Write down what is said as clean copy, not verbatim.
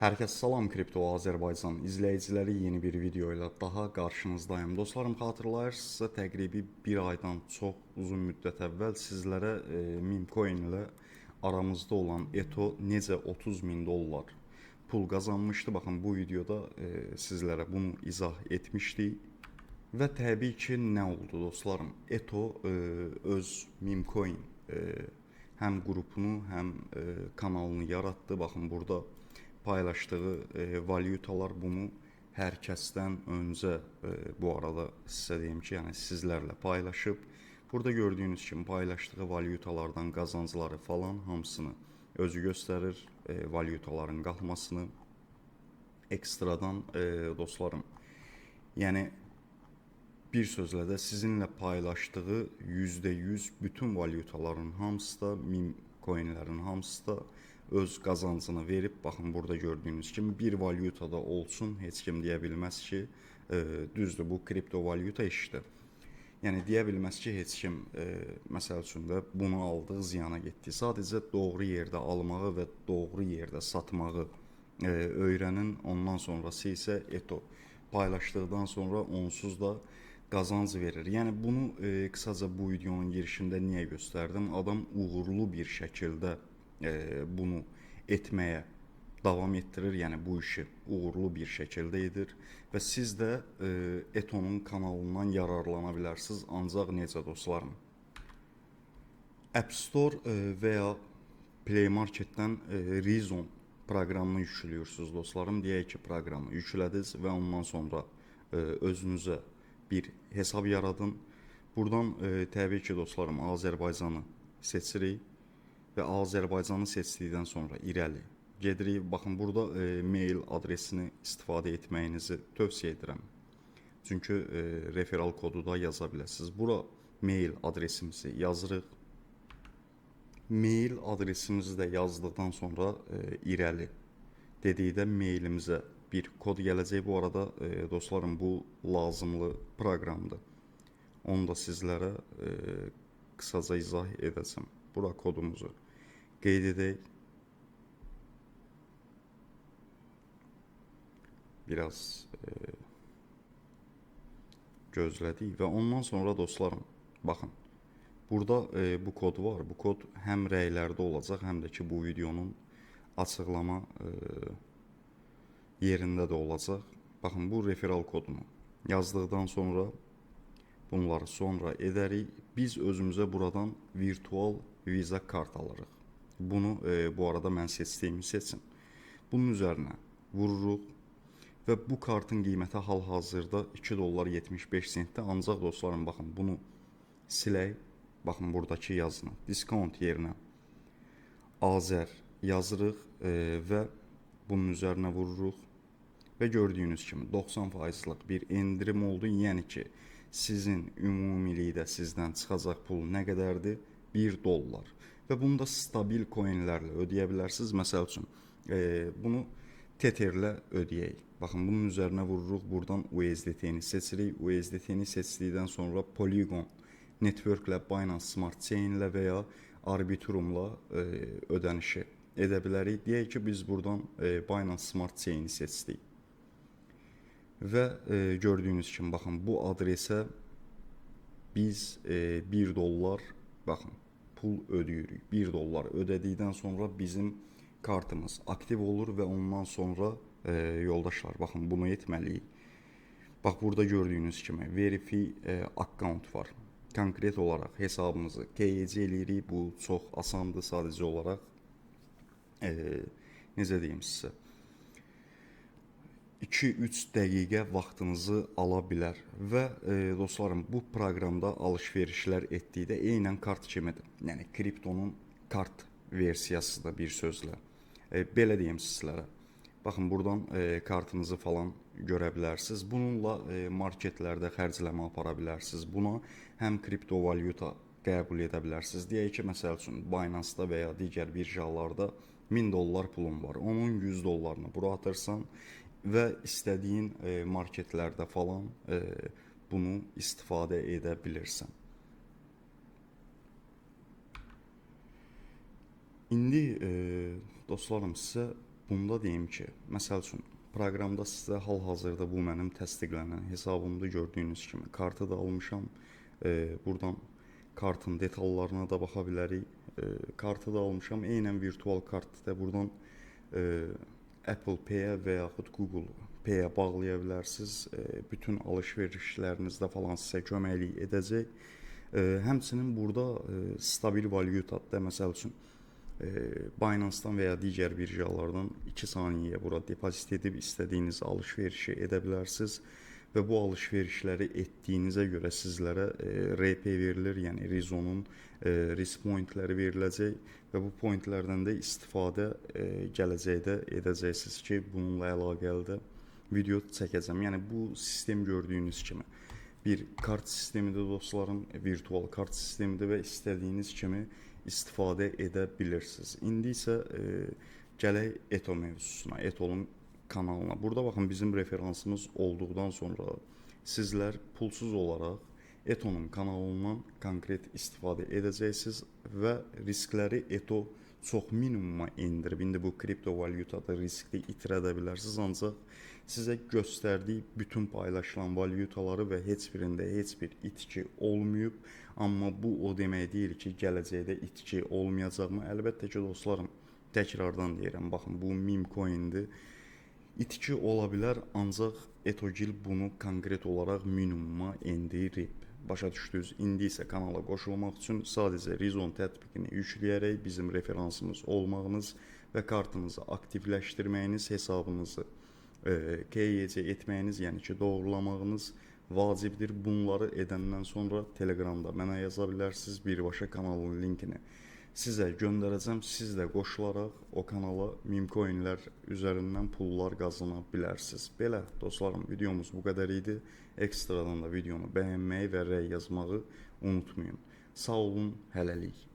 Herkese salam, Kripto Azərbaycan izləyiciləri, yeni bir video ilə daha qarşınızdayım. Dostlarım, xatırlayırsınızsa təqribi bir aydan çox uzun müddət əvvəl sizlərə Mimcoin ilə aramızda olan Eto necə 30 min dollar pul qazanmışdı. Baxın, bu videoda sizlərə bunu izah etmişdik. Və təbii ki, nə oldu dostlarım? Eto öz Mimcoin həm qrupunu, həm kanalını yaratdı. Baxın, burada paylaşdığı valyutalar bunu hər kəsdən öncə bu arada sizə deyim ki, yəni sizlərlə paylaşıb. Burada gördüyünüz kimi paylaşdığı valyutalardan qazancları falan hamısını özü göstərir, valyutaların qalxmasını ekstradan dostlarım. Yəni bir sözlə də sizinlə paylaşdığı %100 bütün valyutaların hamısı da, meme coinlərin hamısı da öz qazancını verib. Baxın, burada gördüyünüz kimi bir valyutada olsun heç kim deyə bilməz ki, düzdür, bu kripto valyuta işdir. Yəni deyə bilməz ki, heç kim məsəl üçün də bunu aldığı ziyana getdi. Sadəcə doğru yerdə almağı və doğru yerdə satmağı öyrənin. Ondan sonrası isə Eto paylaşdıqdan sonra onsuz da qazanc verir. Yəni bunu qısaca bu videonun girişində niyə göstərdim? Adam uğurlu bir şəkildə bunu etməyə davam etdirir. Yəni bu işi uğurlu bir şəkildə edir və siz də Etonun kanalından yararlana bilərsiniz. Ancaq necə dostlarım? App Store və ya Play Marketdən Reason proqramını yüklüyorsunuz dostlarım. Deyək ki, proqramı yüklədiniz və ondan sonra özünüzə bir hesab yaradın. Buradan təbii ki dostlarım, Azərbaycanı seçirik və Azərbaycanı seçdikdən sonra irəli gedirik. Baxın, burada mail adresini istifadə etməyinizi tövsiyə edirəm. Çünki referal kodu da yaza bilərsiniz. Bura mail adresimizi yazırıq. Mail adresimizi də yazdıqdan sonra irəli dedikdə mailimizə bir kod gələcək. Bu arada dostlarım, bu lazımlı proqramdır. Onu da sizlərə qısaca izah edəcəm. Bura kodumuzu qeyd edək. Biraz gözlədik və ondan sonra dostlarım, baxın, burada bu kod var. Bu kod həm rəylərdə olacaq, həm də ki bu videonun açıqlama yerində də olacaq. Baxın, bu referal kodunu yazdıqdan sonra bunları sonra edərik. Biz özümüzə buradan virtual Visa kart alırıq. Bunu bu arada mən seçdiyimi seçin. Bunun üzərinə vururuq və bu kartın qiyməti hal-hazırda 2 dollar 75 sentdir. Ancaq dostlarım, baxın, bunu silək. Baxın, buradakı yazını diskont yerinə Azər yazırıq və bunun üzərinə vururuq və gördüyünüz kimi 90%lıq bir endirim oldu. Yəni ki, sizin ümumilikdə sizdən çıxacaq pul nə qədərdir? 1 dollar. Və bunu da stabil coinlərlə ödəyə bilərsiniz. Məsəl üçün, bunu Tetherlə ödəyək. Baxın, bunun üzərinə vururuq. Buradan USDT-ni seçirik. USDT-ni seçdikdən sonra Polygon Network ilə, Binance Smart Chain ilə və ya Arbitrumla ödənişi edə bilərik. Deyək ki, biz buradan Binance Smart Chain-i seçdik. Və gördüyünüz kimi, baxın, bu adresə biz 1 dollar, baxın, pul ödəyirik. 1 dollar ödədikdən sonra bizim kartımız aktiv olur və ondan sonra yoldaşlar, baxın, bunu etməliyik. Bax, burada gördüyünüz kimi verify account var. Konkret olaraq hesabımızı KYC eləyirik. Bu çox asandır, sadəcə olaraq necə deyim sizə, 2-3 dəqiqə vaxtınızı ala bilər və dostlarım, bu proqramda alış-verişlər etdikdə eynən kart kimidir. Yəni kriptonun kart versiyasıdır bir sözlə. Belə deyim sizlərə. Baxın, buradan kartınızı falan görə bilərsiniz. Bununla marketlərdə xərcləmə apara bilərsiniz. Buna həm kripto valyuta qəbul edə bilərsiniz. Deyək ki, məsəl üçün Binance-da və ya digər birjalarda 1000 dollar pulun var. Onun 100 dollarını bura atırsan və istədiyin marketlərdə falan bunu istifadə edə bilirsən. İndi dostlarım, sizə bunda deyim ki, məsəl üçün proqramda sizə hal-hazırda bu mənim təsdiqlənən hesabımda gördüyünüz kimi kartı da almışam. Buradan kartın detallarına da baxa bilərik. Kartı da almışam. Eynən virtual kartı da buradan Apple Pay-ə və yaxud Google Pay-ə bağlaya bilərsiniz. Bütün alış-verişlərinizdə falan sizə köməklik edəcək. Həmçinin burada stabil valyutadır. Məsəl üçün Binance-dan və ya digər birjalardan 2 saniyəyə bura depozit edib istədiyiniz alış-verişi edə bilərsiniz və bu alış-verişləri etdiyinizə görə sizlərə RP verilir, yəni Rizonun risk pointləri veriləcək və bu pointlərdən də istifadə gələcəkdə edəcəksiniz ki, bununla əlaqəli də video çəkəcəm. Yəni bu sistem gördüyünüz kimi bir kart sistemidir dostlarım, virtual kart sistemidir və istədiyiniz kimi istifadə edə bilirsiniz. İndi isə gələk Eto mövzusuna, Eto'nun kanalına. Burada baxın bizim referansımız olduqdan sonra sizlər pulsuz olaraq Eto'nun kanalından konkret istifadə edəcəksiniz və riskləri Eto çox minimuma endirib. İndi bu kriptovalyutada riskli itirə də bilərsiniz, ancaq sizə göstərdiyi bütün paylaşılan valyutaları və heç birində heç bir itki olmayıb. Amma bu o demək deyil ki, gələcəkdə itki olmayacaqmı? Əlbəttə ki, dostlarım, təkrardan deyirəm, baxın, bu meme coindir. İtki ola bilər, ancaq Etogil bunu konkret olaraq minimuma endirib. Başa düşdünüz? İndi isə kanala qoşulmaq üçün sadəcə Rizon tətbiqini yükləyərək bizim referansımız olmağınız və kartınızı aktivləşdirməyiniz, hesabınızı KYC etməyiniz, yəni ki, doğrulamağınız vacibdir. Bunları edəndən sonra Telegramda mənə yaza bilərsiniz. Birbaşa kanalın linkini sizə göndərəcəm. Siz də qoşularaq o kanala meme coinlər üzərindən pullar qazana bilərsiniz. Belə dostlarım, videomuz bu qədər idi. Ekstradan da videonu bəyənməyi və rəy yazmağı unutmayın. Sağ olun, hələlik.